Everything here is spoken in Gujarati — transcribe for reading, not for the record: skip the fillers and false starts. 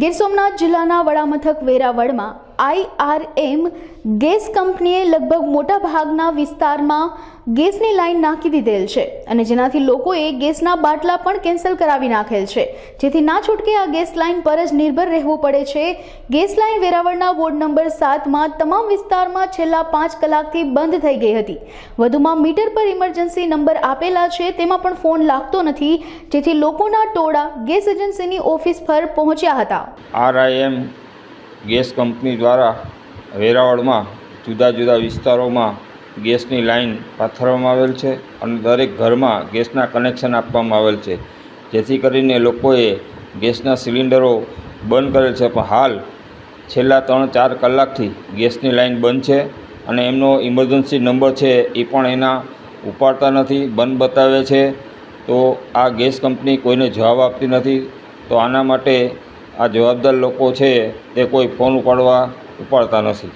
ગીર સોમનાથ જિલ્લાના વડામથક વેરાવળમાં IRM ગેસ કંપનીએ લગભગ મોટા ભાગના વિસ્તારમાં ગેસની લાઈન નાખી દીધેલ છે અને જેનાથી લોકોએ ગેસના બાટલા પણ કેન્સલ કરાવી નાખેલ છે, જેથી ના છૂટકે આ ગેસ લાઈન પર જ નિર્ભર રહેવું પડે છે। ગેસ લાઈન વેરાવળના વોર્ડ નંબર 7માં તમામ વિસ્તારમાં છેલ્લા 5 કલાકથી બંધ થઈ ગઈ હતી। વધુમાં મીટર પર ઇમરજન્સી નંબર આપેલા છે, તેમાં પણ ફોન લાગતો નથી, જેથી લોકોના ટોળા ગેસ એજન્સીની ઓફિસ પર પહોંચ્યા હતા। RIM ગેસ કંપની દ્વારા વેરાવળમાં જુદા જુદા વિસ્તારોમાં ગેસની લાઈન પાથરવામાં આવેલ છે અને દરેક ઘરમાં ગેસના કનેક્શન આપવામાં આવેલ છે, જેથી કરીને લોકોએ ગેસના સિલિન્ડરો બંધ કરેલ છે, પણ હાલ છેલ્લા 3-4 કલાકથી ગેસની લાઈન બંધ છે અને એમનો ઇમરજન્સી નંબર છે એ પણ એના ઉપાડતા નથી, બંધ બતાવે છે। તો આ ગેસ કંપની કોઈને જવાબ આપતી નથી, તો આના માટે આ જવાબદાર લોકો છે તે કોઈ ફોન ઉપાડતા નથી।